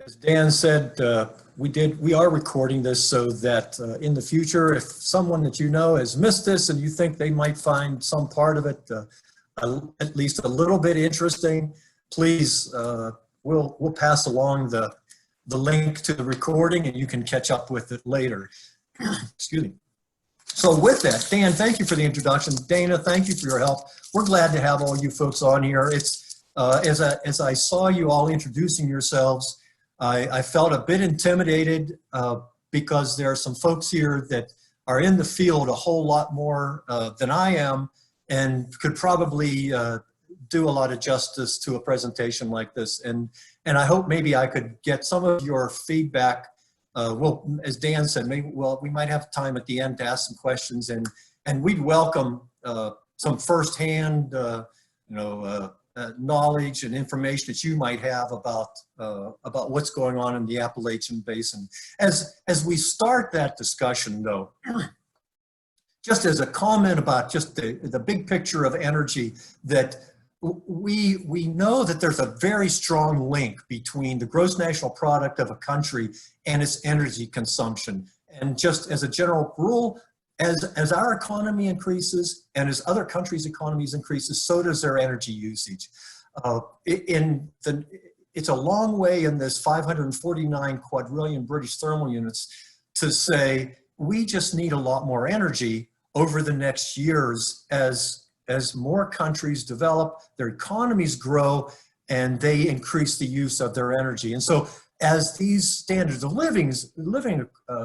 As Dan said, we are recording this so that in the future, if someone that you know has missed this and you think they might find some part of it at least a little bit interesting, please, we'll pass along the link to the recording and you can catch up with it later. Excuse me. So with that, Dan, thank you for the introduction. Dana, thank you for your help. We're glad to have all you folks on here. It's as I saw you all introducing yourselves, I felt a bit intimidated because there are some folks here that are in the field a whole lot more than I am and could probably do a lot of justice to a presentation like this. And I hope maybe I could get some of your feedback. Well, as Dan said, we might have time at the end to ask some questions, and we'd welcome some firsthand, knowledge and information that you might have about what's going on in the Appalachian Basin. As we start that discussion, though, just as a comment about just the big picture of energy, that we know that there's a very strong link between the gross national product of a country and its energy consumption. And just as a general rule, as our economy increases and as other countries' economies increases, so does their energy usage. It's a long way in this 549 quadrillion British thermal units to say we just need a lot more energy over the next years as more countries develop, their economies grow, and they increase the use of their energy. And so as these standards of living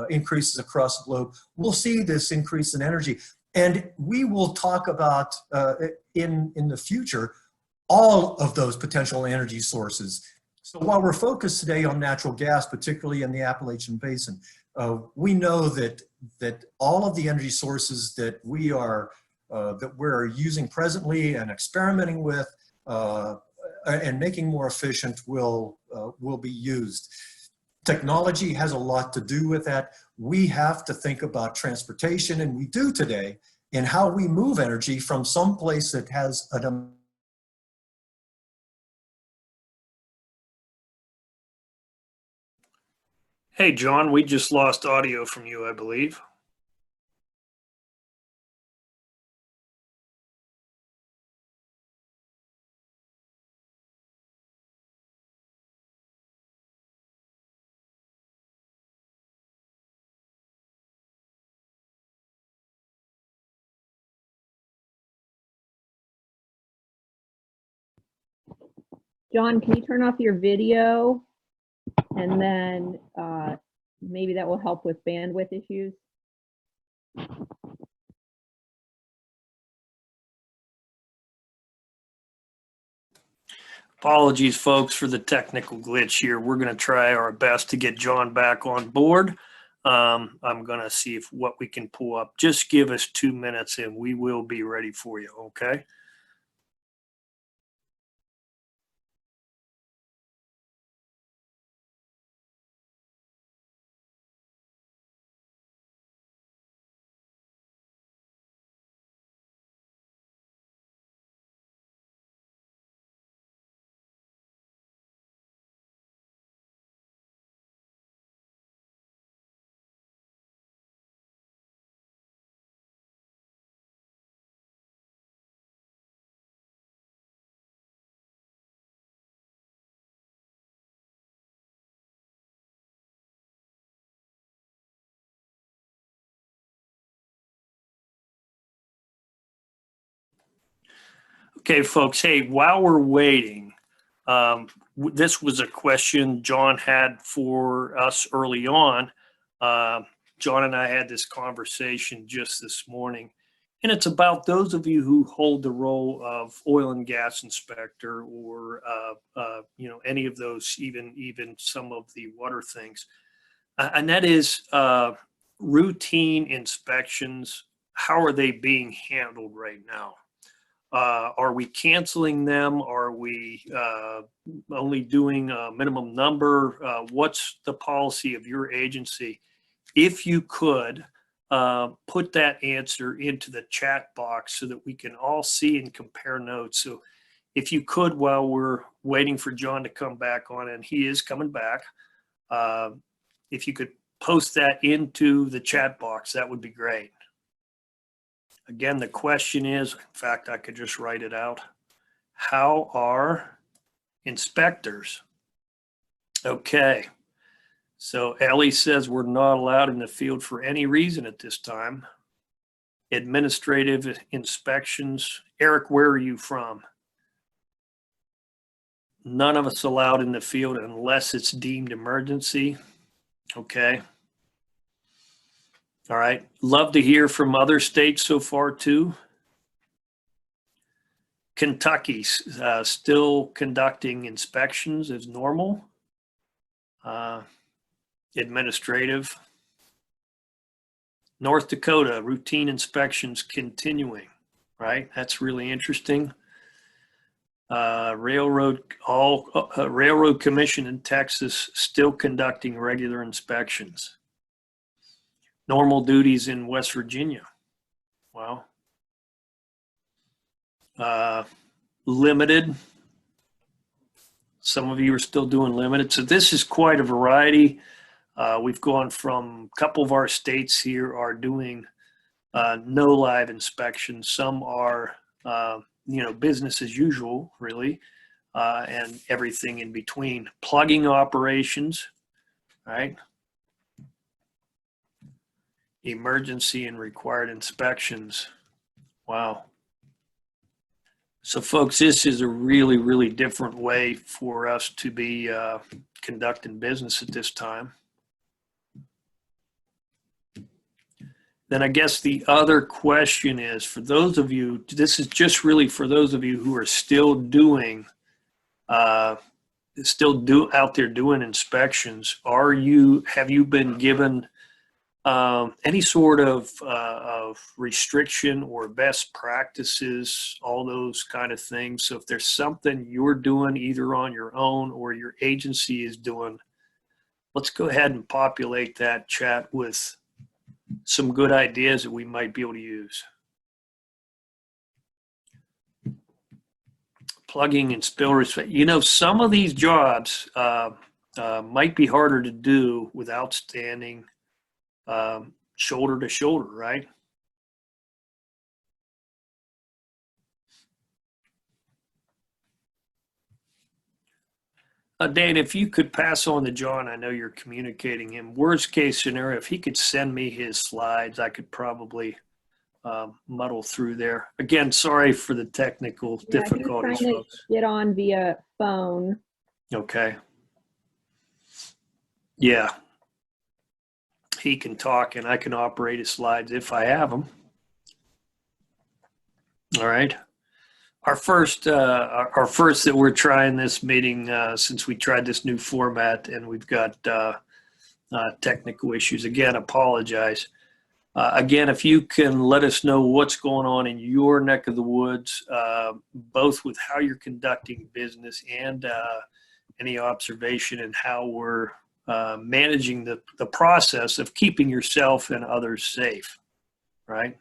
increases across the globe, we'll see this increase in energy. And we will talk about, in the future, all of those potential energy sources. So while we're focused today on natural gas, particularly in the Appalachian Basin, we know that all of the energy sources that we're using presently and experimenting with and making more efficient will be used. Technology has a lot to do with that. We have to think about transportation, and we do today, in how we move energy from some place that has a Hey, John, we just lost audio from you, I believe. John, can you turn off your video? And then maybe that will help with bandwidth issues. Apologies, folks, for the technical glitch here. We're going to try our best to get John back on board. I'm going to see what we can pull up. Just give us 2 minutes and we will be ready for you, okay? Okay, folks, hey, while we're waiting, this was a question John had for us early on. John and I had this conversation just this morning, and it's about those of you who hold the role of oil and gas inspector or, any of those, even some of the water things. And that is routine inspections. How are they being handled right now? Are we canceling them? Are we only doing a minimum number? What's the policy of your agency? If you could put that answer into the chat box so that we can all see and compare notes. So if you could, while we're waiting for John to come back on, and he is coming back, if you could post that into the chat box, that would be great. Again, the question is, in fact, I could just write it out. How are inspectors? Okay. So Ellie says we're not allowed in the field for any reason at this time. Administrative inspections. Eric, where are you from? None of us allowed in the field unless it's deemed emergency. Okay. All right. Love to hear from other states so far too. Kentucky's still conducting inspections as normal. Administrative. North Dakota, routine inspections continuing, right? That's really interesting. Railroad Commission in Texas still conducting regular inspections. Normal duties in West Virginia. Wow. Limited. Some of you are still doing limited. So this is quite a variety. We've gone from a couple of our states here are doing no live inspections. Some are, business as usual, really, and everything in between. Plugging operations, right? Emergency and required inspections. Wow. So folks, this is a really, really different way for us to be conducting business at this time. Then I guess the other question is, for those of you, this is just really for those of you who are still doing, out there doing inspections. Have you been given any sort of restriction or best practices, all those kind of things? So if there's something you're doing either on your own or your agency is doing, let's go ahead and populate that chat with some good ideas that we might be able to use. Plugging and spill respect. Some of these jobs might be harder to do without standing shoulder to shoulder, right? Dan, if you could pass on to John, I know you're communicating him. Worst case scenario, if he could send me his slides, I could probably muddle through there. Again, sorry for the technical difficulties, trying folks. to get on via phone. Okay. Yeah. He can talk and I can operate his slides if I have them. All right. Our first that we're trying this meeting since we tried this new format, and we've got technical issues. Again, apologize. Again, if you can let us know what's going on in your neck of the woods, both with how you're conducting business and any observation and how we're managing the process of keeping yourself and others safe, right?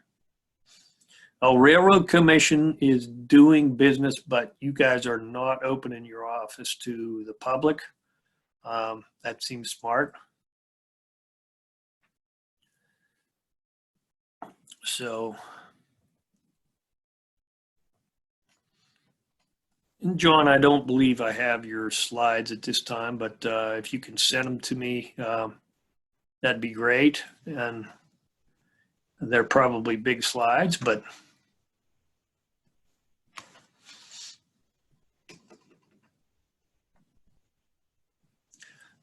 Railroad Commission is doing business, but you guys are not opening your office to the public. That seems smart. So, and John, I don't believe I have your slides at this time, but if you can send them to me, that'd be great. And they're probably big slides, but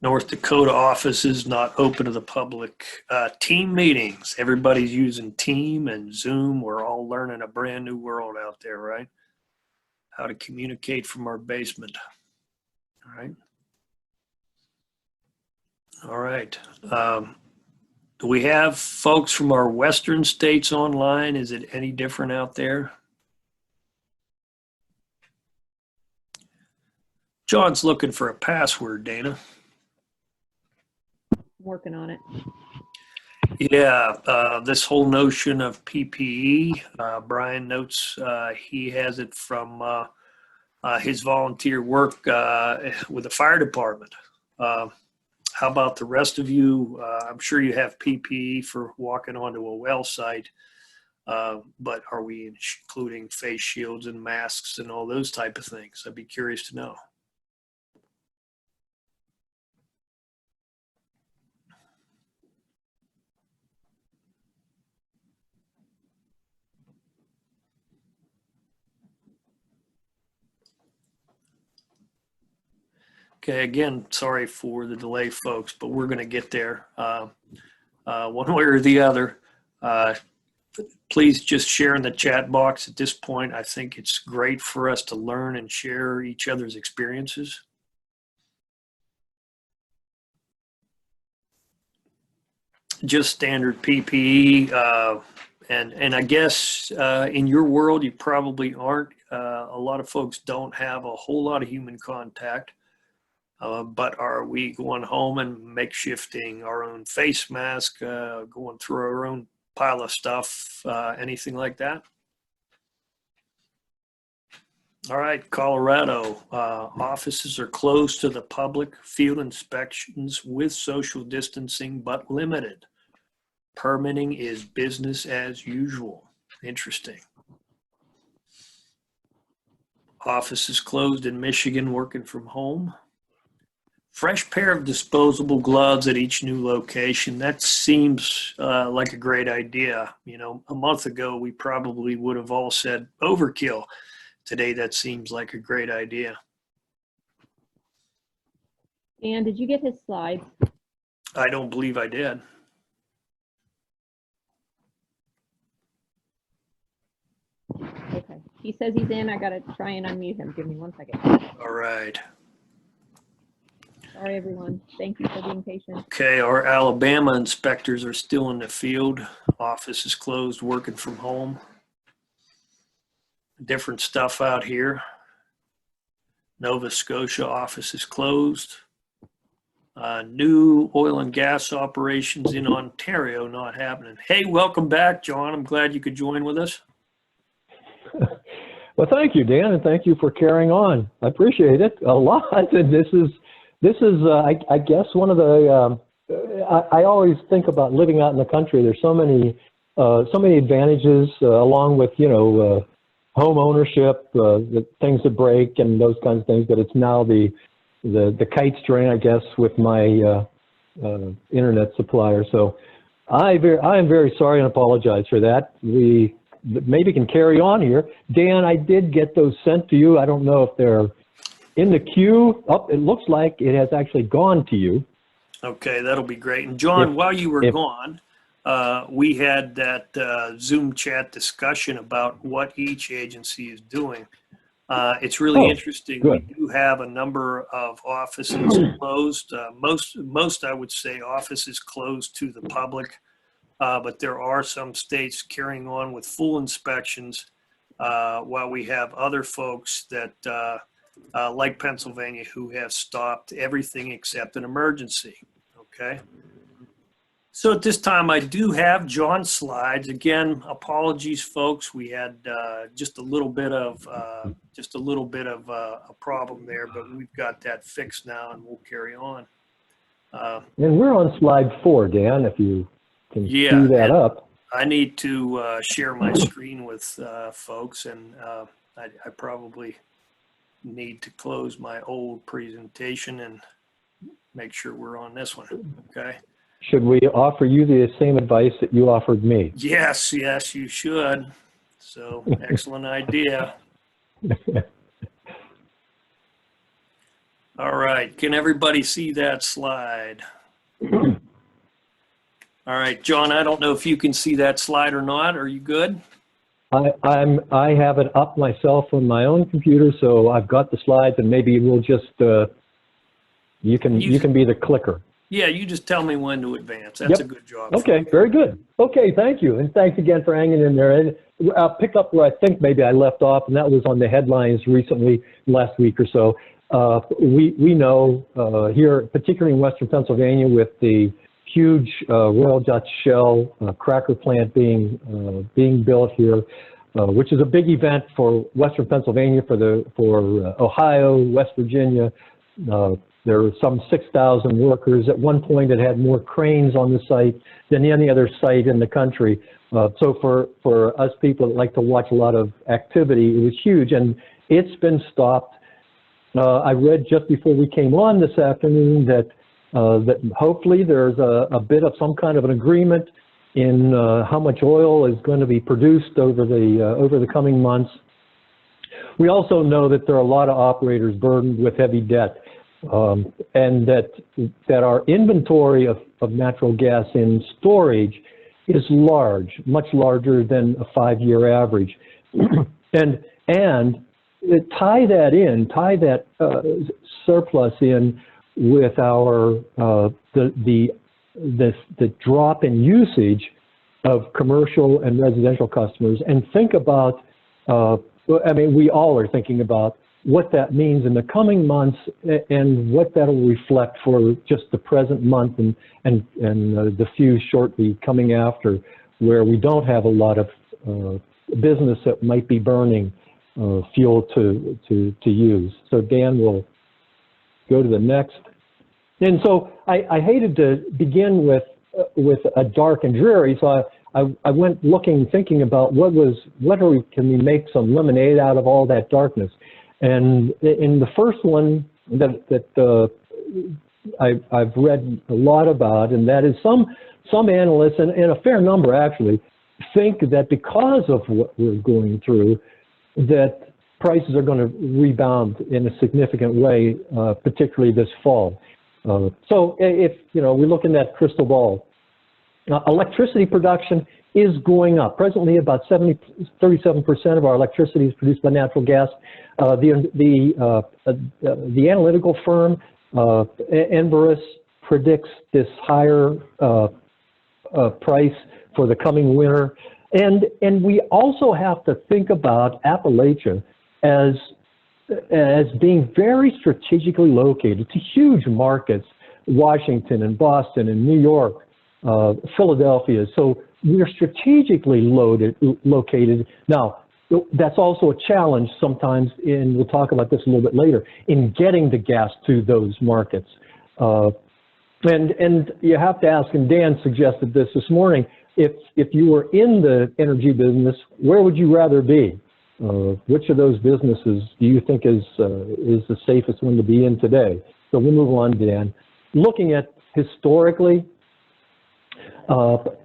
North Dakota office is not open to the public. Team meetings. Everybody's using Team and Zoom. We're all learning a brand new world out there, right? How to communicate from our basement. All right. All right. Do we have folks from our western states online? Is it any different out there? John's looking for a password, Dana. Working on it. Yeah, this whole notion of PPE, Brian notes he has it from his volunteer work with the fire department. How about the rest of you? I'm sure you have PPE for walking onto a well site, but are we including face shields and masks and all those type of things? I'd be curious to know. Okay, again, sorry for the delay, folks, but we're going to get there one way or the other. Please just share in the chat box at this point. I think it's great for us to learn and share each other's experiences. Just standard PPE. And I guess in your world, you probably aren't. A lot of folks don't have a whole lot of human contact. But are we going home and makeshifting our own face mask, going through our own pile of stuff, anything like that? All right, Colorado, offices are closed to the public, field inspections with social distancing, but limited. Permitting is business as usual. Interesting. Offices closed in Michigan, working from home. Fresh pair of disposable gloves at each new location. That seems like a great idea. You know, a month ago, we probably would have all said overkill. Today, that seems like a great idea. Dan, did you get his slides? I don't believe I did. Okay. He says he's in. I got to try and unmute him. Give me 1 second. All right. Sorry, everyone. Thank you for being patient. Okay, our Alabama inspectors are still in the field. Office is closed, working from home. Different stuff out here. Nova Scotia office is closed. New oil and gas operations in Ontario not happening. Hey, welcome back, John. I'm glad you could join with us. Well, thank you, Dan, and thank you for carrying on. I appreciate it a lot. And this is I guess one of the I always think about living out in the country. There's so many advantages along with home ownership, the things that break and those kinds of things. But it's now the kite string, I guess, with my internet supplier. So I am very sorry and apologize for that. We maybe can carry on here. Dan, I did get those sent to you. I don't know if they're in the queue. Oh, it looks like it has actually gone to you. Okay, that'll be great. And John, while you were gone, we had that Zoom chat discussion about what each agency is doing. It's really interesting. Good. We do have a number of offices closed. Most, I would say, offices closed to the public, but there are some states carrying on with full inspections, while we have other folks that like Pennsylvania, who have stopped everything except an emergency. Okay. So at this time, I do have John's slides. Again, apologies, folks. We had just a little bit of a problem there, but we've got that fixed now, and we'll carry on. And we're on slide 4, Dan. If you can see that up. I need to share my screen with folks, and I probably need to close my old presentation and make sure we're on this one. Okay. Should we offer you the same advice that you offered me? Yes, you should. So excellent idea. All right. Can everybody see that slide? All right, John, I don't know if you can see that slide or not. Are you good? I have it up myself on my own computer, so I've got the slides, and maybe we'll just you can be the clicker. Yeah, you just tell me when to advance. That's a good job. Okay, very good. Okay, thank you, and thanks again for hanging in there. And I'll pick up where I think maybe I left off, and that was on the headlines recently, last week or so. We know here, particularly in Western Pennsylvania, with the huge Royal Dutch Shell cracker plant being built here, which is a big event for Western Pennsylvania, for Ohio, West Virginia. There were some 6,000 workers. At one point, it had more cranes on the site than any other site in the country. So for us people that like to watch a lot of activity, it was huge, and it's been stopped. I read just before we came on this afternoon that hopefully there's a bit of some kind of an agreement in how much oil is going to be produced over the coming months. We also know that there are a lot of operators burdened with heavy debt, and that our inventory of natural gas in storage is large, much larger than a 5-year average. and tie that surplus in with our the drop in usage of commercial and residential customers, and think about, I mean, we all are thinking about what that means in the coming months and what that'll reflect for just the present month and the few shortly coming after, where we don't have a lot of business that might be burning fuel to use. So Dan will go to the next. And so I hated to begin with a dark and dreary, so I went looking, thinking about can we make some lemonade out of all that darkness. And in the first one that I've read a lot about, and that is some analysts, and a fair number actually, think that because of what we're going through, that prices are going to rebound in a significant way, particularly this fall. So if we look in that crystal ball, electricity production is going up. Presently, about 37% of our electricity is produced by natural gas. The analytical firm Enverus predicts this higher price for the coming winter, and we also have to think about Appalachia as being very strategically located to huge markets, Washington and Boston and New York, Philadelphia. So we're strategically located. Now, that's also a challenge sometimes, and we'll talk about this a little bit later, in getting the gas to those markets. And you have to ask, and Dan suggested this morning, if you were in the energy business, where would you rather be? Which of those businesses do you think is the safest one to be in today? So we'll move on, Dan. Looking at historically, the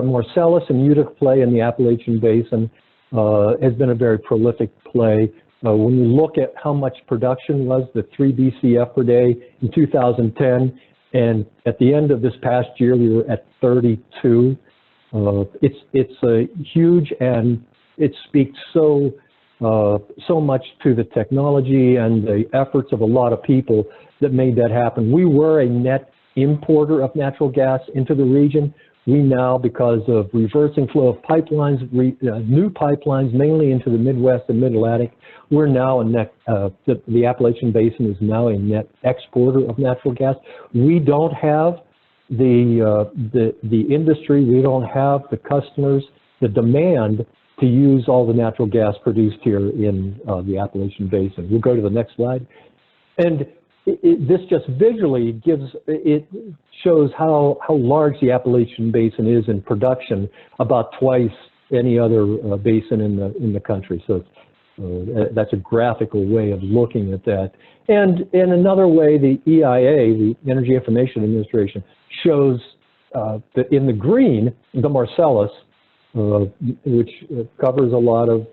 Marcellus and Utica play in the Appalachian Basin has been a very prolific play. When you look at how much production was, the 3 BCF per day in 2010, and at the end of this past year, we were at 32. It's a huge, and it speaks so much to the technology and the efforts of a lot of people that made that happen. We were a net importer of natural gas into the region. We now, because of reversing flow of pipelines, new pipelines, mainly into the Midwest and Mid-Atlantic, we're now a net, the Appalachian Basin is now a net exporter of natural gas. We don't have the industry, we don't have the customers, the demand to use all the natural gas produced here in the Appalachian Basin. We'll go to the next slide. And this just visually shows how large the Appalachian Basin is in production, about twice any other basin in the country. So that's a graphical way of looking at that. And in another way, the EIA, the Energy Information Administration, shows that in the green, the Marcellus, which covers a lot of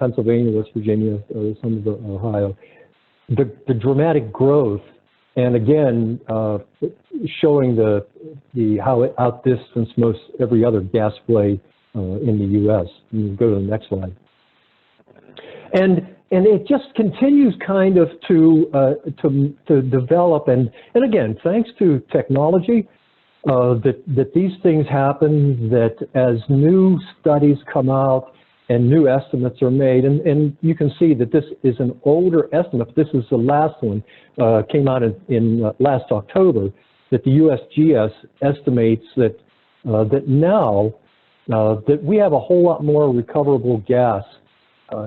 Pennsylvania, West Virginia, some of the Ohio, the dramatic growth, and again, showing how it outdistanced most every other gas play in the U.S. You can go to the next slide. And it just continues kind of to develop, and again, thanks to technology, that these things happen, that as new studies come out and new estimates are made, and you can see that this is an older estimate. This is the last one, came out in last October, that the USGS estimates that now that we have a whole lot more recoverable gas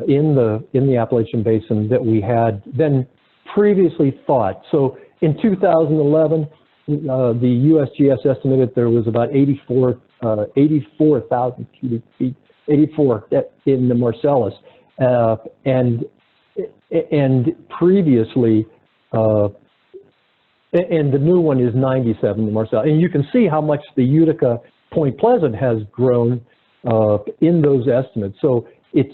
in the Appalachian Basin than previously thought. So in 2011, the USGS estimated there was about 84,000 cubic feet, 84 in the Marcellus, and previously, and the new one is 97 in the Marcellus. And you can see how much the Utica Point Pleasant has grown in those estimates. So it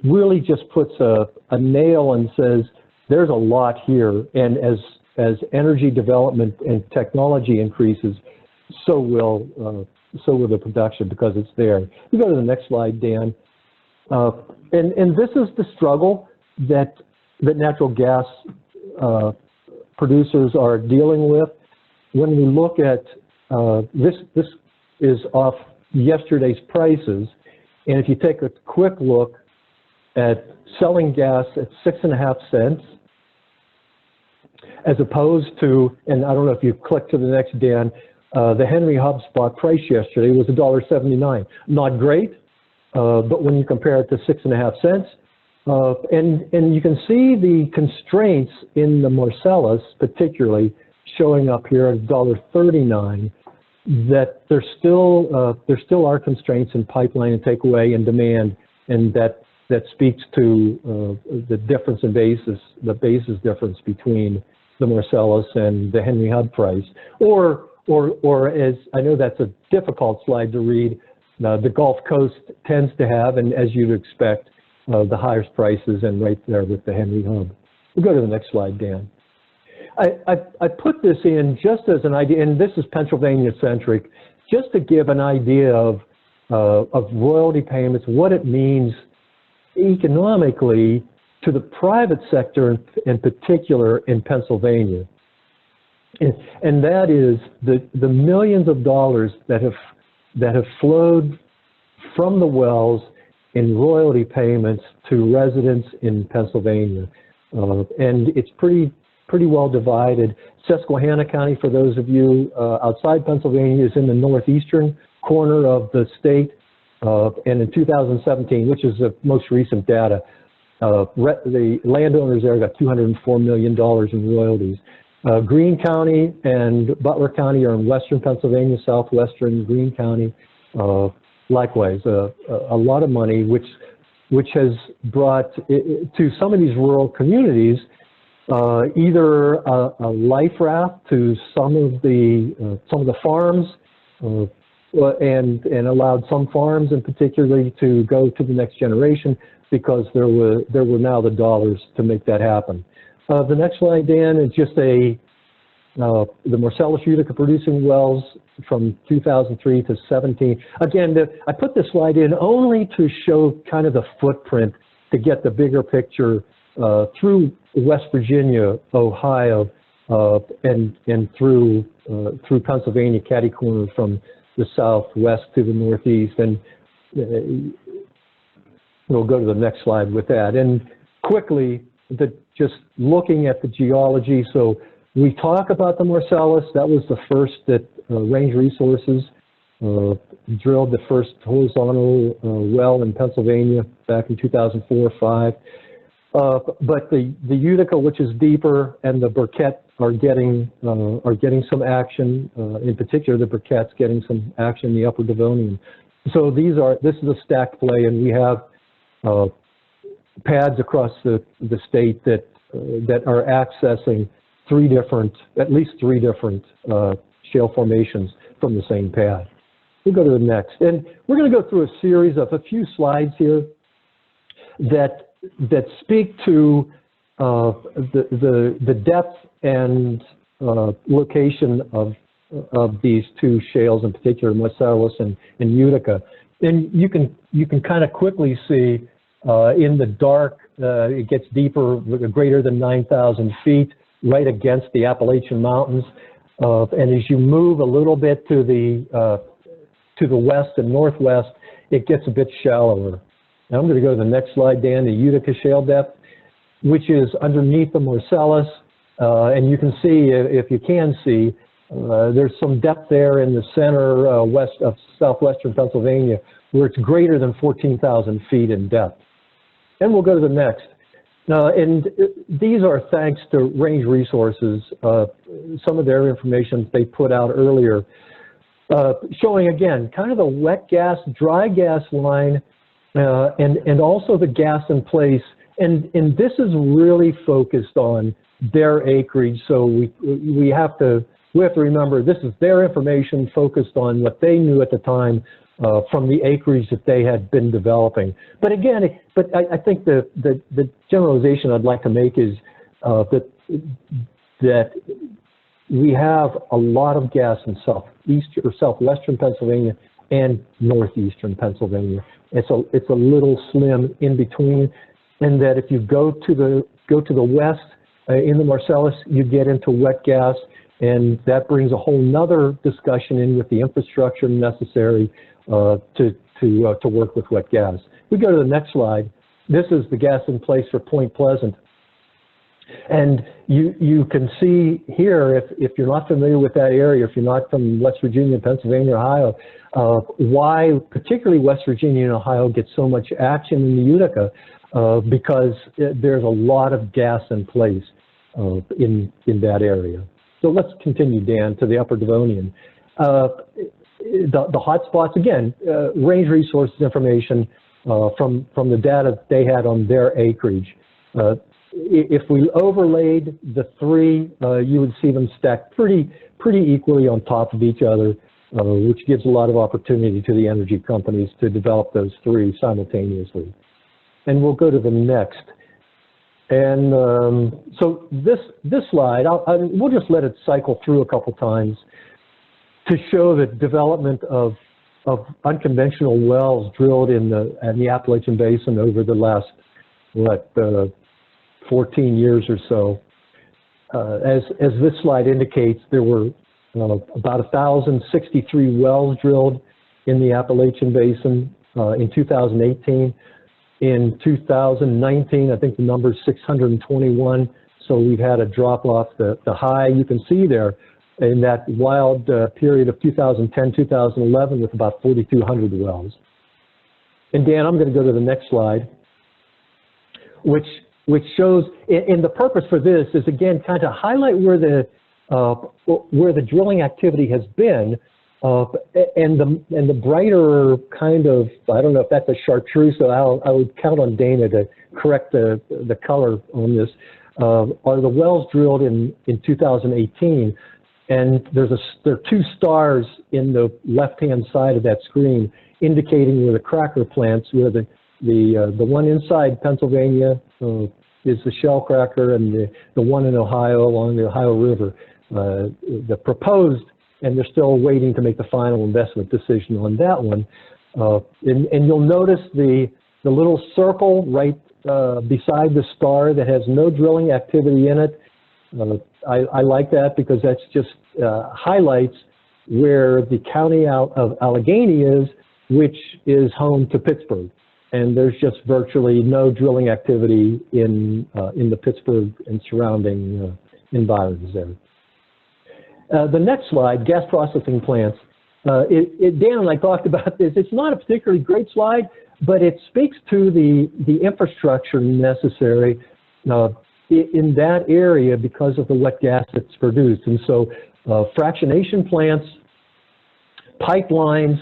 really just puts a nail and says there's a lot here, and as energy development and technology increases, so will the production, because it's there. You go to the next slide, Dan. And this is the struggle that natural gas producers are dealing with. When we look at this is off yesterday's prices, and if you take a quick look at selling gas at 6.5 cents, as opposed to, and I don't know if you click to the next, Dan, the Henry Hub spot price yesterday was $1.79. Not great, but when you compare it to 6.5 cents, and you can see the constraints in the Marcellus, particularly showing up here at $1.39, that there still are constraints in pipeline and takeaway and demand, and that speaks to the difference in basis, the basis difference between the Marcellus and the Henry Hub price, or as I know that's a difficult slide to read, the Gulf Coast tends to have, and as you'd expect, the highest prices, and right there with the Henry Hub. We'll go to the next slide, Dan. I put this in just as an idea, and this is Pennsylvania centric, just to give an idea of royalty payments, what it means economically to the private sector, in particular in Pennsylvania. And that is the millions of dollars that have flowed from the wells in royalty payments to residents in Pennsylvania. And it's pretty well divided. Susquehanna County, for those of you outside Pennsylvania, is in the northeastern corner of the state. And in 2017, which is the most recent data, the landowners there got $204 million in royalties. Greene County and Butler County are in western Pennsylvania, southwestern Greene County. Likewise, a lot of money, which has brought to some of these rural communities either a life raft to some of the farms, and allowed some farms in particularly to go to the next generation, because there were now the dollars to make that happen. The next slide, Dan, is just the Marcellus Utica producing wells from 2003 to 17. Again, I put this slide in only to show kind of the footprint, to get the bigger picture through West Virginia, Ohio, and through Pennsylvania, catty corner from the southwest to the northeast. And we'll go to the next slide with that. And quickly, just looking at the geology. So we talk about the Marcellus. That was the first that Range Resources drilled the first horizontal well in Pennsylvania back in 2004-05. But the Utica, which is deeper, and the Burkett are getting some action. In particular, the Burkett's getting some action in the Upper Devonian. So this is a stacked play, and we have pads across the state that are accessing at least three different shale formations from the same pad. We'll go to the next, and we're going to go through a series of a few slides here that speak to the depth and location of these two shales, in particular Marcellus and Utica. And you can kind of quickly see in the dark, it gets deeper, greater than 9,000 feet, right against the Appalachian Mountains. And as you move a little bit to the west and northwest, it gets a bit shallower. Now I'm going to go to the next slide, Dan, the Utica shale depth, which is underneath the Marcellus. And you can see, if you can see, there's some depth there in the center west of southwestern Pennsylvania, where it's greater than 14,000 feet in depth. And we'll go to the next. And these are thanks to Range Resources, some of their information they put out earlier, showing again kind of the wet gas, dry gas line, and also the gas in place. And this is really focused on their acreage. So we have to remember this is their information focused on what they knew at the time from the acreage that they had been developing. But again, I think the generalization I'd like to make is that we have a lot of gas in southwestern Pennsylvania and northeastern Pennsylvania. It's a little slim in between, and that if you go to the west in the Marcellus, you get into wet gas, and that brings a whole nother discussion in with the infrastructure necessary to work with wet gas. We go to the next slide. This is the gas in place for Point Pleasant. And you can see here, if you're not familiar with that area, if you're not from West Virginia, Pennsylvania, Ohio, why particularly West Virginia and Ohio get so much action in the Utica, because there's a lot of gas in place in that area. So let's continue, Dan, to the Upper Devonian. The hot spots, again, Range Resources information from the data they had on their acreage. If we overlaid the three, you would see them stacked pretty equally on top of each other, which gives a lot of opportunity to the energy companies to develop those three simultaneously. And we'll go to the next. And so this slide, we'll just let it cycle through a couple times to show the development of unconventional wells drilled in the Appalachian Basin over the last, 14 years or so. As this slide indicates, there were about 1,063 wells drilled in the Appalachian Basin in 2018. In 2019, I think the number is 621. So we've had a drop off. The high you can see there in that wild period of 2010, 2011 with about 4,200 wells. And Dan, I'm going to go to the next slide, which shows, and the purpose for this is again kind of highlight where the drilling activity has been, and the brighter kind of, I don't know if that's a chartreuse, so I would count on Dana to correct the color on this, are the wells drilled in 2018, and there are two stars in the left-hand side of that screen indicating where the cracker plants, where the one inside Pennsylvania is the Shell cracker, and the one in Ohio along the Ohio River, the proposed, and they're still waiting to make the final investment decision on that one. And you'll notice the little circle right beside the star that has no drilling activity in it. I like that because that's just highlights where the county of Allegheny is, which is home to Pittsburgh. And there's just virtually no drilling activity in the Pittsburgh and surrounding environs there. The next slide, gas processing plants. Dan and I talked about this. It's not a particularly great slide, but it speaks to the infrastructure necessary in that area because of the wet gas that's produced. And so fractionation plants, pipelines,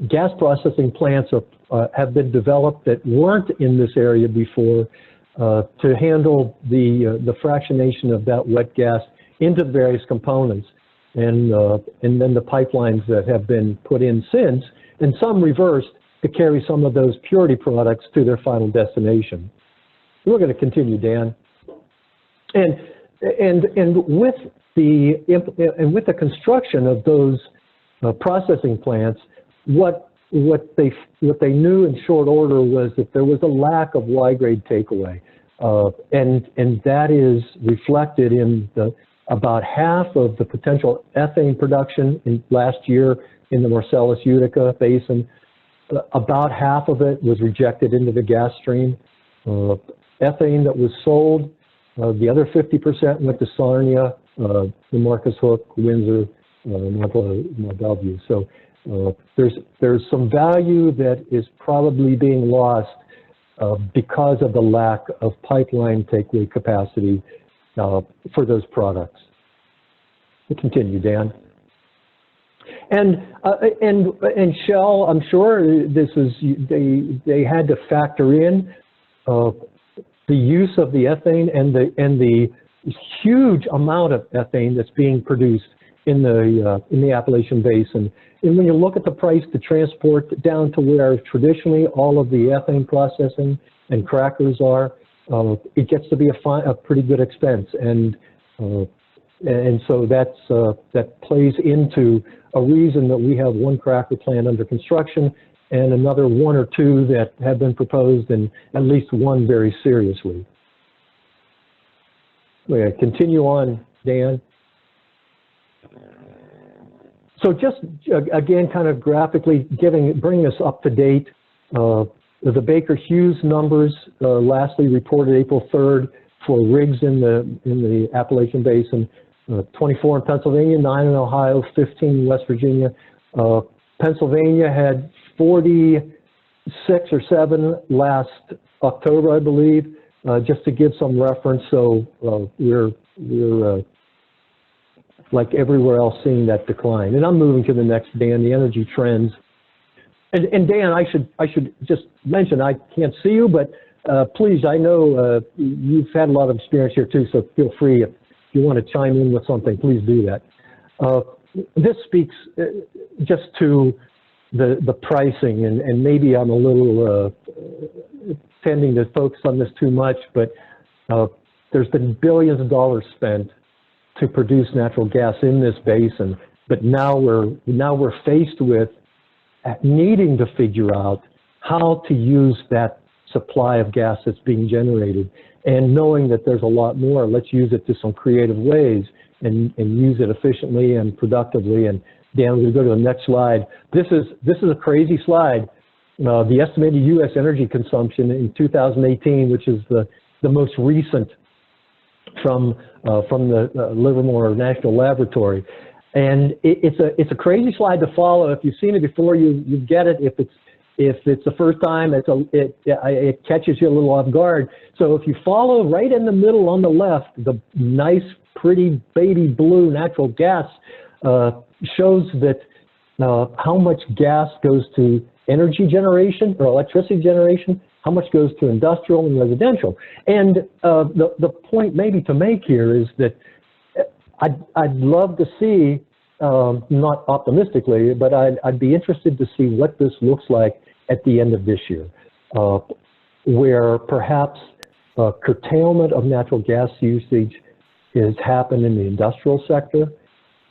gas processing plants have been developed that weren't in this area before to handle the fractionation of that wet gas into the various components, and then the pipelines that have been put in since, and some reversed to carry some of those purity products to their final destination. We're going to continue, Dan. And with the construction of those processing plants, what they knew in short order was that there was a lack of Y-grade takeaway, and that is reflected in about half of the potential ethane production in last year in the Marcellus Utica Basin. About half of it was rejected into the gas stream. Ethane that was sold, the other 50% went to Sarnia, New Marcus Hook, Windsor, Mont Belvieu. So there's some value that is probably being lost because of the lack of pipeline takeaway capacity for those products. We'll continue, Dan. And Shell, I'm sure this is, they had to factor in the use of the ethane and the huge amount of ethane that's being produced in the Appalachian Basin. And when you look at the price to transport down to where traditionally all of the ethane processing and crackers are, it gets to be a pretty good expense. And so that plays into a reason that we have one cracker plant under construction and another one or two that have been proposed, and at least one very seriously. We're going to continue on, Dan. So just again, kind of graphically bringing us up to date, the Baker Hughes numbers lastly reported April 3rd for rigs in the Appalachian Basin, 24 in Pennsylvania, 9 in Ohio, 15 in West Virginia. Pennsylvania had 46 or 7 last October, I believe, just to give some reference. So we're like everywhere else seeing that decline. And I'm moving to the next, Dan, the energy trends. And Dan, I should just mention, I can't see you, but please, I know you've had a lot of experience here too, so feel free if you want to chime in with something, please do that. This speaks just to the pricing, and maybe I'm a little tending to focus on this too much, but there's been billions of dollars spent to produce natural gas in this basin, but now we're faced with needing to figure out how to use that supply of gas that's being generated, and knowing that there's a lot more. Let's use it to some creative ways and use it efficiently and productively. And Dan, we're going to go to the next slide. This is a crazy slide. The estimated U.S. energy consumption in 2018, which is the most recent from the Livermore National Laboratory. And it's a crazy slide to follow. If you've seen it before, you get it. If it's the first time, it catches you a little off guard. So if you follow right in the middle on the left, the nice, pretty baby blue natural gas shows that how much gas goes to energy generation or electricity generation, how much goes to industrial and residential. And the point maybe to make here is that I'd love to see, not optimistically, but I'd be interested to see what this looks like at the end of this year, where perhaps curtailment of natural gas usage has happened in the industrial sector,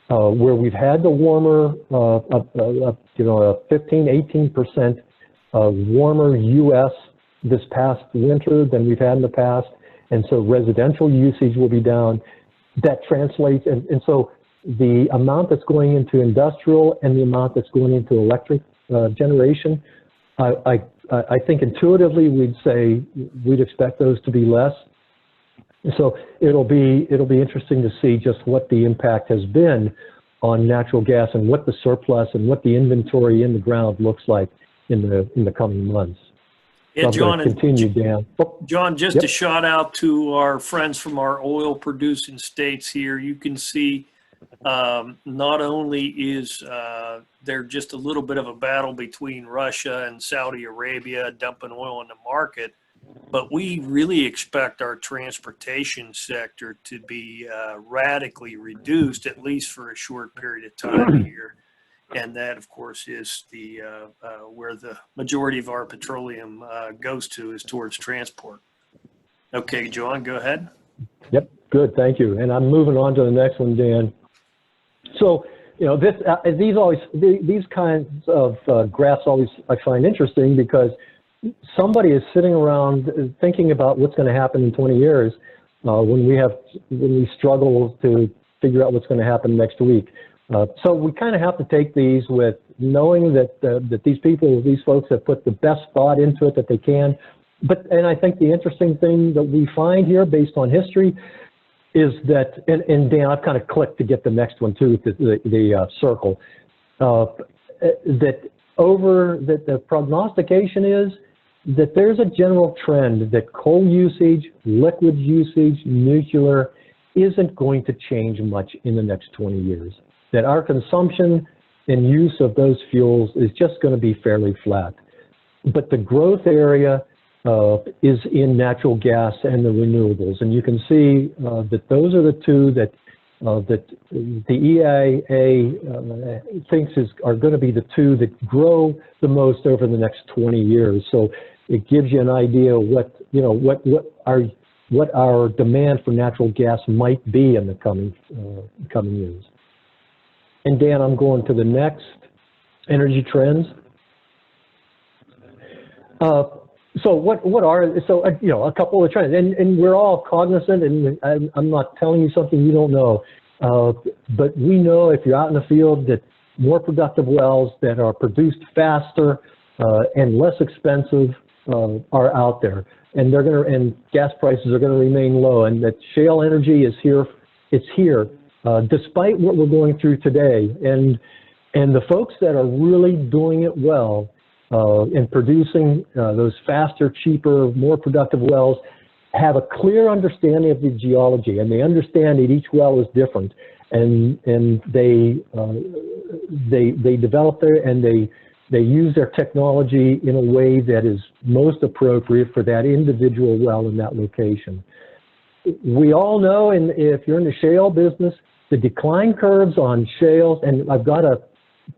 where we've had the warmer, 15–18% warmer U.S. this past winter than we've had in the past, and so residential usage will be down. That translates, and so the amount that's going into industrial and the amount that's going into electric generation, I think intuitively we'd say we'd expect those to be less. So it'll be interesting to see just what the impact has been on natural gas and what the surplus and what the inventory in the ground looks like in the coming months. Yeah, John, continue, Dan. John, just a shout out to our friends from our oil producing states here. You can see not only is there just a little bit of a battle between Russia and Saudi Arabia dumping oil in the market, but we really expect our transportation sector to be radically reduced, at least for a short period of time here. And that, of course, is the where the majority of our petroleum goes to, is towards transport. Okay, John, go ahead. Yep, good, thank you. And I'm moving on to the next one, Dan. So, these kinds of graphs always I find interesting, because somebody is sitting around thinking about what's going to happen in 20 years when we struggle to figure out what's going to happen next week. So we kind of have to take these with knowing that these folks have put the best thought into it that they can. And I think the interesting thing that we find here, based on history, is that, and Dan, I've kind of clicked to get the next one too, the circle. the prognostication is that there's a general trend that coal usage, liquid usage, nuclear isn't going to change much in the next 20 years. That our consumption and use of those fuels is just going to be fairly flat. But the growth area is in natural gas and the renewables. And you can see that those are the two that the EIA thinks are going to be the two that grow the most over the next 20 years. So it gives you an idea of what our demand for natural gas might be in the coming years. And Dan, I'm going to the next, energy trends. So a couple of trends, and we're all cognizant, and I'm not telling you something you don't know, but we know if you're out in the field that more productive wells that are produced faster and less expensive are out there, and and gas prices are going to remain low, and that shale energy is here. It's here, despite what we're going through today, and the folks that are really doing it well. In producing those faster, cheaper, more productive wells, have a clear understanding of the geology, and they understand that each well is different, and they develop there, and they use their technology in a way that is most appropriate for that individual well in that location. We all know, and if you're in the shale business, the decline curves on shales, and I've got a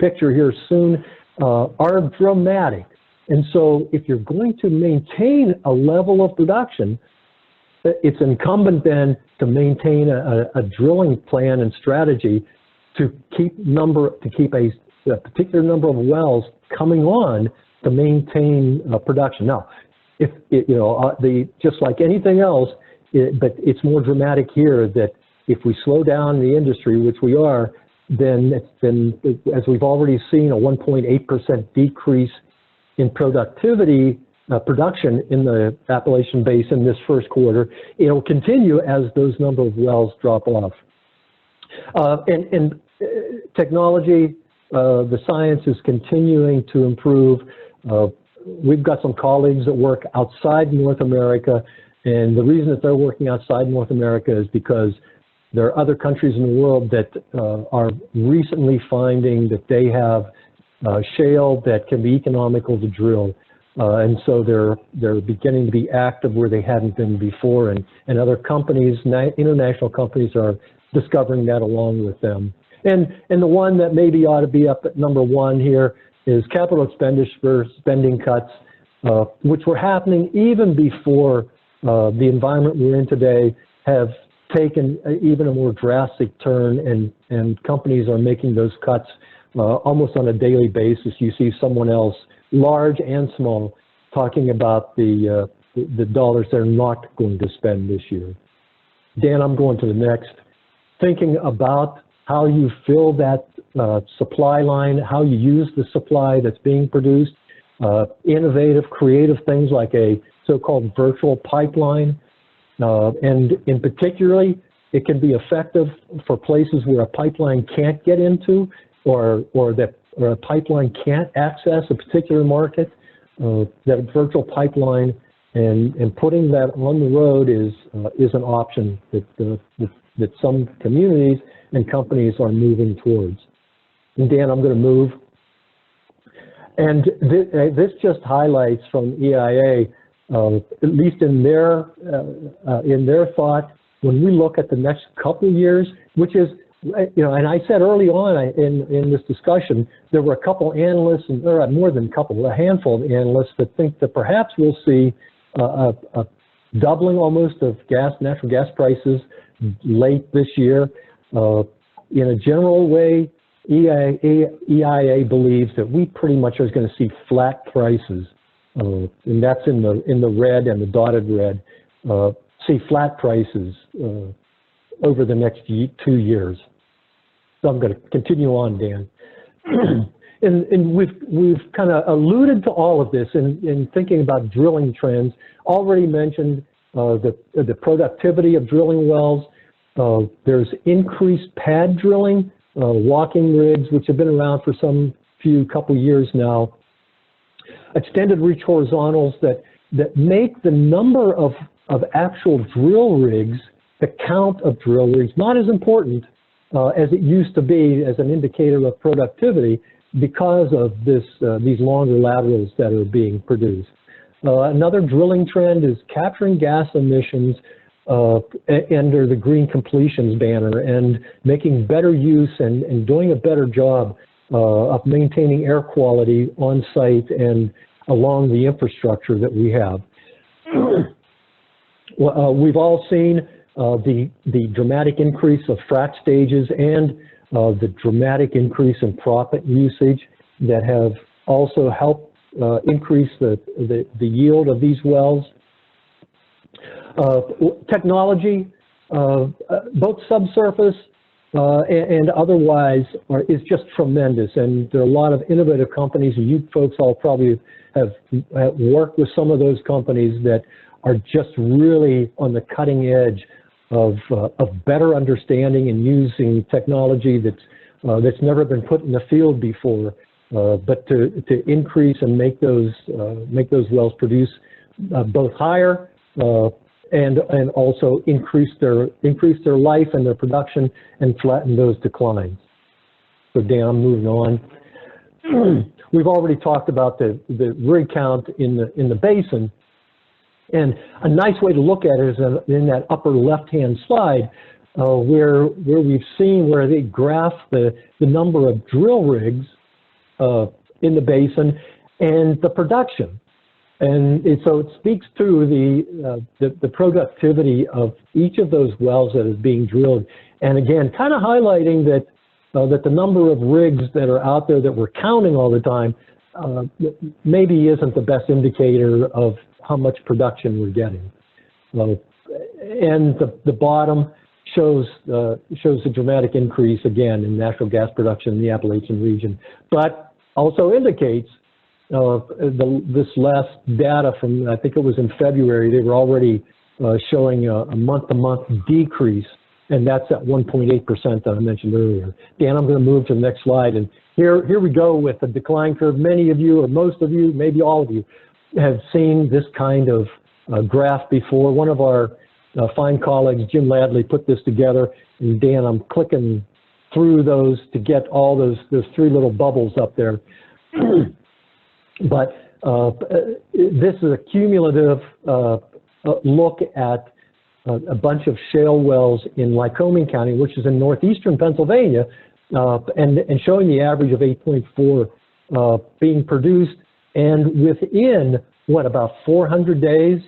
picture here soon, are dramatic. And so if you're going to maintain a level of production, it's incumbent then to maintain a drilling plan and strategy to keep a particular number of wells coming on to maintain production. Now, if just like anything else, but it's more dramatic here that if we slow down the industry, which we are, then as we've already seen, a 1.8% decrease in production in the Appalachian Basin this first quarter. It'll continue as those number of wells drop off. And technology, the science is continuing to improve. We've got some colleagues that work outside North America, and the reason that they're working outside North America is because there are other countries in the world that are recently finding that they have shale that can be economical to drill. And so they're beginning to be active where they hadn't been before. And other companies, international companies, are discovering that along with them. And the one that maybe ought to be up at number one here is capital expenditure spending cuts, which were happening even before the environment we're in today have taken even a more drastic turn, and companies are making those cuts almost on a daily basis. You see someone else, large and small, talking about the dollars they're not going to spend this year. Dan, I'm going to the next. Thinking about how you fill that supply line, how you use the supply that's being produced, innovative, creative things like a so-called virtual pipeline. And in particularly, it can be effective for places where a pipeline can't get into, or a pipeline can't access a particular market. That virtual pipeline and putting that on the road is an option that some communities and companies are moving towards. And Dan, I'm going to move. And this just highlights from EIA. At least in their thought, when we look at the next couple of years, which is, and I said early on in this discussion, there were a couple analysts, or more than a couple, a handful of analysts that think that perhaps we'll see a doubling almost of natural gas prices late this year. In a general way, EIA believes that we pretty much are going to see flat prices. And that's in the red and the dotted red. See flat prices over the next 2 years. So I'm going to continue on, Dan. and we've kind of alluded to all of this in thinking about drilling trends. Already mentioned the productivity of drilling wells. There's increased pad drilling, walking rigs, which have been around for some couple years now, extended reach horizontals that make the number of actual drill rigs, the count of drill rigs, not as important as it used to be as an indicator of productivity because of these longer laterals that are being produced. Another drilling trend is capturing gas emissions under the green completions banner and making better use and doing a better job of maintaining air quality on site and along the infrastructure that we have. We've all seen the dramatic increase of frac stages and the dramatic increase in proppant usage that have also helped increase the yield of these wells. Technology, both subsurface and otherwise, is just tremendous, and there are a lot of innovative companies, and you folks all probably have worked with some of those companies that are just really on the cutting edge of better understanding and using technology that's never been put in the field before, but to increase and make those wells produce both higher and also increase their life and their production and flatten those declines. So Dan, I'm moving on. We've already talked about the rig count in the basin, and a nice way to look at it is in that upper left-hand slide, where we've seen where they graph the number of drill rigs in the basin and the production. And so it speaks to the productivity of each of those wells that is being drilled. And again, kind of highlighting that the number of rigs that are out there that we're counting all the time maybe isn't the best indicator of how much production we're getting. And the bottom shows a dramatic increase again in natural gas production in the Appalachian region, but also indicates this last data from, I think it was in February, they were already showing a month-to-month decrease, and that's at 1.8% that I mentioned earlier. Dan, I'm going to move to the next slide, and here we go with the decline curve. Many of you, or most of you, maybe all of you, have seen this kind of graph before. One of our fine colleagues, Jim Ladley, put this together, and Dan, I'm clicking through those to get all those three little bubbles up there. But this is a cumulative look at a bunch of shale wells in Lycoming County, which is in northeastern Pennsylvania, and showing the average of 8.4 being produced, and within, what, about 400 days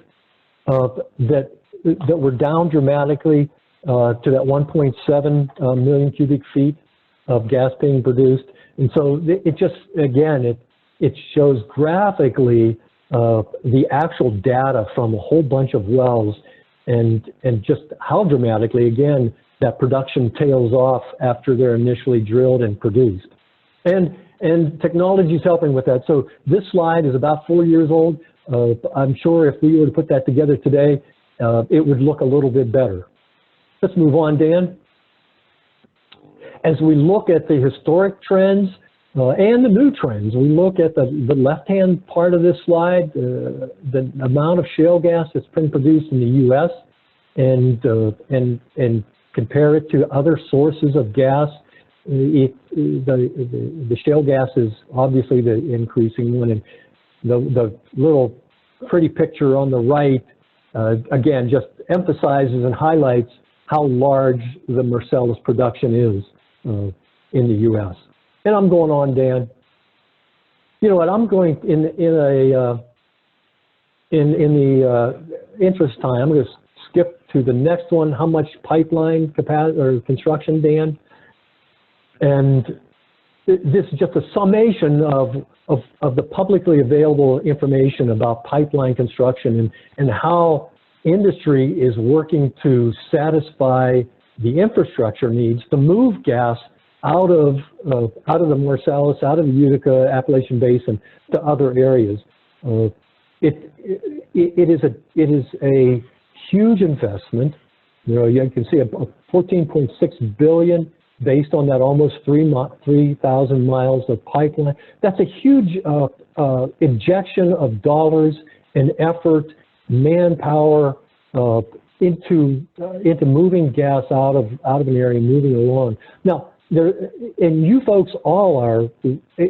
that were down dramatically to that 1.7 million cubic feet of gas being produced. And so it just, again, it shows graphically the actual data from a whole bunch of wells and just how dramatically, again, that production tails off after they're initially drilled and produced. And technology is helping with that. So this slide is about 4 years old. I'm sure if we were to put that together today, it would look a little bit better. Let's move on, Dan. As we look at the historic trends and the new trends, we look at the left-hand part of this slide, the amount of shale gas that's been produced in the U.S. and compare it to other sources of gas. The shale gas is obviously the increasing one, and the little pretty picture on the right, again, just emphasizes and highlights how large the Marcellus production is in the U.S. And I'm going on, Dan. You know what? I'm going in the interest time. I'm going to skip to the next one. How much pipeline capacity or construction, Dan? And this is just a summation of the publicly available information about pipeline construction and how industry is working to satisfy the infrastructure needs to move gas out of the Marcellus, out of the Utica, Appalachian Basin to other areas. It is a huge investment. You know, you can see a $14.6 billion based on that almost 3,000 miles of pipeline. That's a huge injection of dollars and effort, manpower into moving gas out of an area, moving along. Now, and you folks all are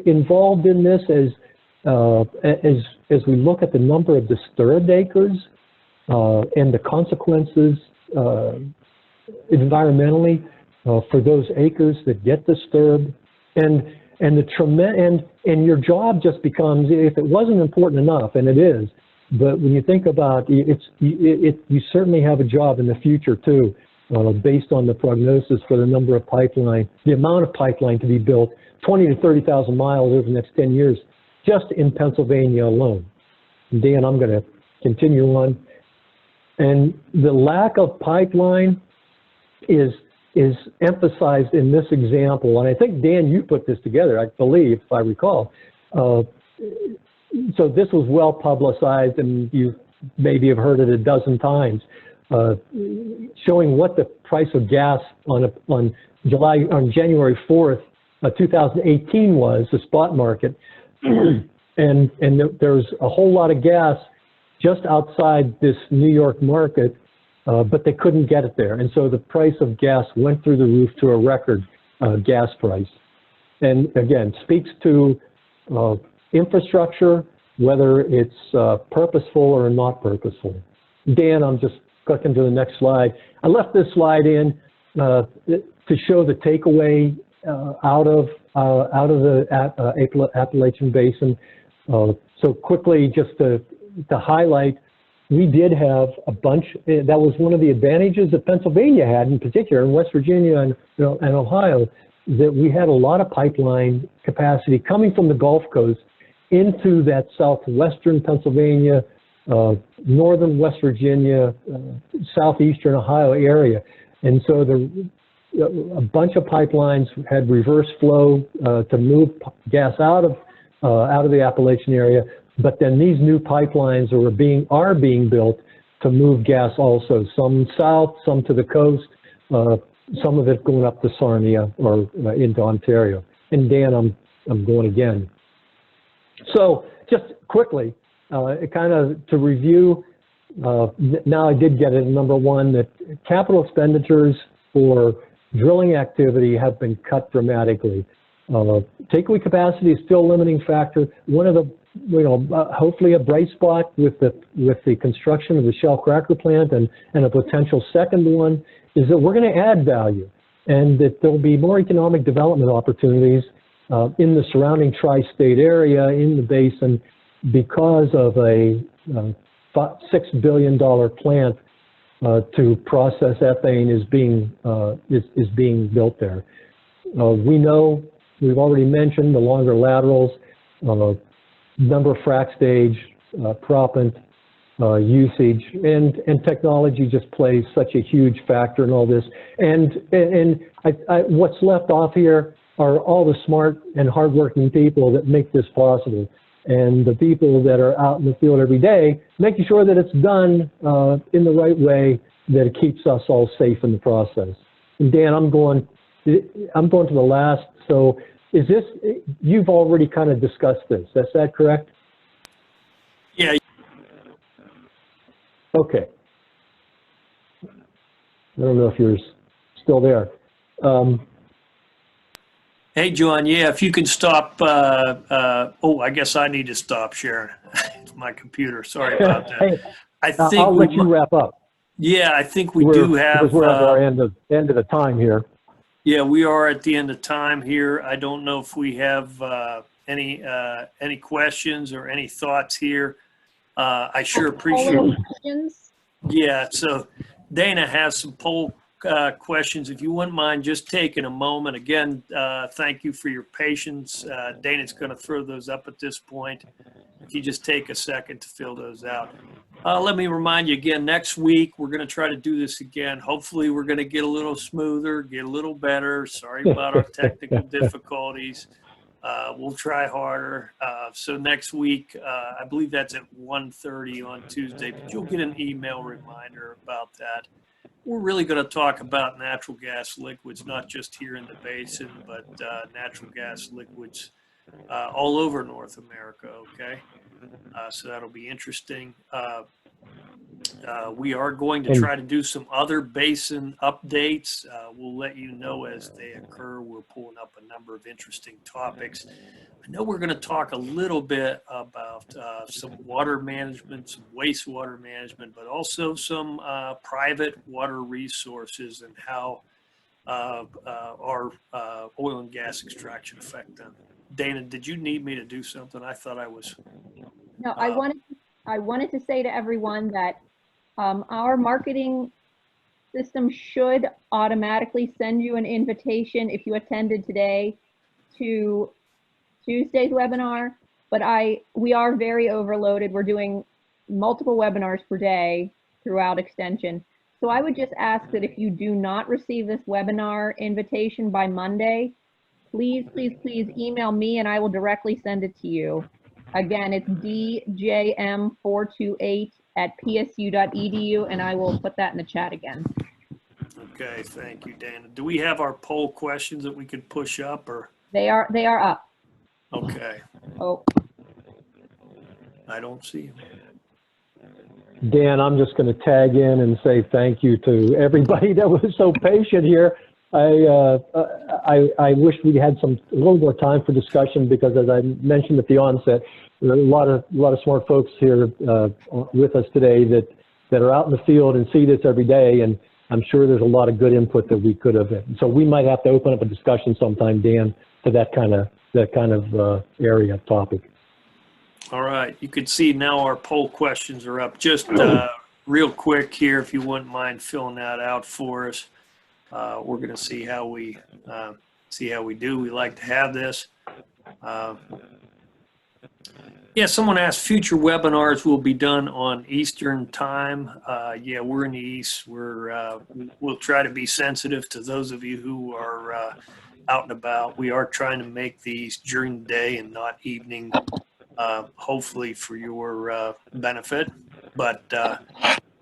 involved in this as we look at the number of disturbed acres and the consequences environmentally for those acres that get disturbed, and your job just becomes, if it wasn't important enough, and it is, but when you think about it, you certainly have a job in the future too, based on the prognosis for the number of pipeline, the amount of pipeline to be built, 20 to 30,000 miles over the next 10 years, just in Pennsylvania alone. Dan, I'm going to continue on. And the lack of pipeline is emphasized in this example. And I think, Dan, you put this together, I believe, if I recall. So this was well publicized, and you maybe have heard it a dozen times, showing what the price of gas on January 4th, 2018 was, the spot market. And there's a whole lot of gas just outside this New York market, but they couldn't get it there. And so the price of gas went through the roof to a record gas price. And again, speaks to infrastructure, whether it's purposeful or not purposeful. Dan, I'm just clicking to the next slide. I left this slide in to show the takeaway out of the Appalachian Basin. So quickly, just to highlight, we did have a bunch. That was one of the advantages that Pennsylvania had, in particular, in West Virginia and Ohio, that we had a lot of pipeline capacity coming from the Gulf Coast into that southwestern Pennsylvania, northern West Virginia, southeastern Ohio area. And so a bunch of pipelines had reverse flow to move gas out of the Appalachian area. But then these new pipelines are being built to move gas also, some south, some to the coast, some of it going up to Sarnia or into Ontario. And Dan, I'm going again. So just quickly, kind of to review, now I did get it, number one, that capital expenditures for drilling activity have been cut dramatically. Takeaway capacity is still a limiting factor. One of the, hopefully a bright spot with the construction of the Shell cracker plant and a potential second one is that we're going to add value, and that there'll be more economic development opportunities in the surrounding tri-state area, in the basin, because of a $6 billion plant to process ethane is being built there. We know, we've already mentioned the longer laterals, number of frac stage, proppant, usage, and technology just plays such a huge factor in all this. And what's left off here are all the smart and hardworking people that make this possible, and the people that are out in the field every day, making sure that it's done in the right way, that it keeps us all safe in the process. And Dan, I'm going to the last. So is this, you've already kind of discussed this, is that correct? Yeah. Okay. I don't know if you're still there. Hey, John, yeah, if you can stop, oh, I guess I need to stop sharing. It's my computer, sorry about that. Hey, I think I'll let you wrap up. Yeah, I think we do have. Because we're at our end of the time here. Yeah, we are at the end of time here. I don't know if we have any questions or any thoughts here. I sure appreciate it. Yeah, so Dana has some poll questions. If you wouldn't mind just taking a moment. Again, thank you for your patience. Dana's going to throw those up at this point. If you just take a second to fill those out. Let me remind you again, next week, we're going to try to do this again. Hopefully, we're going to get a little smoother, get a little better. Sorry about our technical difficulties. We'll try harder. So next week, I believe that's at 1:30 on Tuesday, but you'll get an email reminder about that. we're really going to talk about natural gas liquids, not just here in the basin, but natural gas liquids all over North America, okay? So that'll be interesting. We are going to try to do some other basin updates. We'll let you know as they occur. We're pulling up a number of interesting topics. I know we're going to talk a little bit about some water management, some wastewater management, but also some private water resources and how our oil and gas extraction affect them. Dana, did you need me to do something? I thought I was. No, I wanted to say to everyone that our marketing system should automatically send you an invitation if you attended today to Tuesday's webinar, but we are very overloaded. We're doing multiple webinars per day throughout Extension. So I would just ask that if you do not receive this webinar invitation by Monday, please email me and I will directly send it to you. Again, it's djm428@psu.edu, and I will put that in the chat again. Okay, thank you, Dana. Do we have our poll questions that we could push up, or? They are up. Okay. Oh, I don't see them. Dan, I'm just going to tag in and say thank you to everybody that was so patient here. I wish we had a little more time for discussion, because as I mentioned at the onset, there are a lot of smart folks here with us today that are out in the field and see this every day, and I'm sure there's a lot of good input that we could have. So we might have to open up a discussion sometime, Dan, to that kind of area topic. All right, you can see now our poll questions are up. Just real quick here, if you wouldn't mind filling that out for us. We're going to see how we do. We like to have this. Yeah, someone asked, future webinars will be done on Eastern time. Yeah, we're in the East. We'll try to be sensitive to those of you who are out and about. We are trying to make these during the day and not evening, hopefully for your benefit. But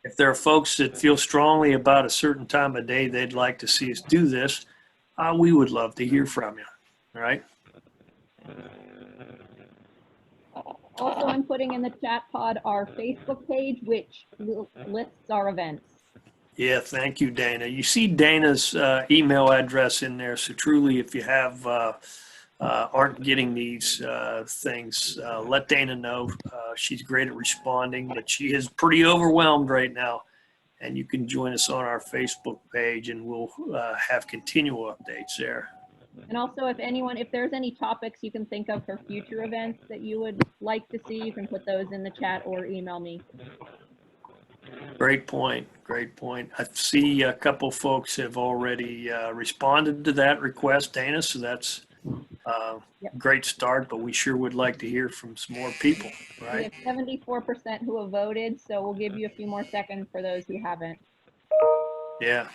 if there are folks that feel strongly about a certain time of day they'd like to see us do this, we would love to hear from you. All right. also, I'm putting in the chat pod our Facebook page, which lists our events. Yeah, thank you, Dana. You see Dana's email address in there. So truly, if you have aren't getting these things, let Dana know. She's great at responding, but she is pretty overwhelmed right now. And you can join us on our Facebook page, and we'll have continual updates there. And also, if there's any topics you can think of for future events that you would like to see, you can put those in the chat or email me. Great point. Great point. I see a couple folks have already responded to that request, Dana, so that's a great start, but we sure would like to hear from some more people, right? We have 74% who have voted, so we'll give you a few more seconds for those who haven't. Yeah.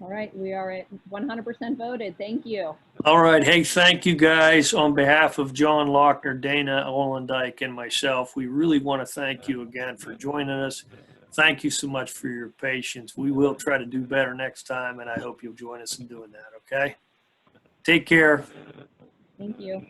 All right, we are at 100% voted. Thank you. All right. Hey, thank you guys. On behalf of Jon Laughner, Dana Olendike, and myself, we really want to thank you again for joining us. Thank you so much for your patience. We will try to do better next time, and I hope you'll join us in doing that, okay? Take care. Thank you.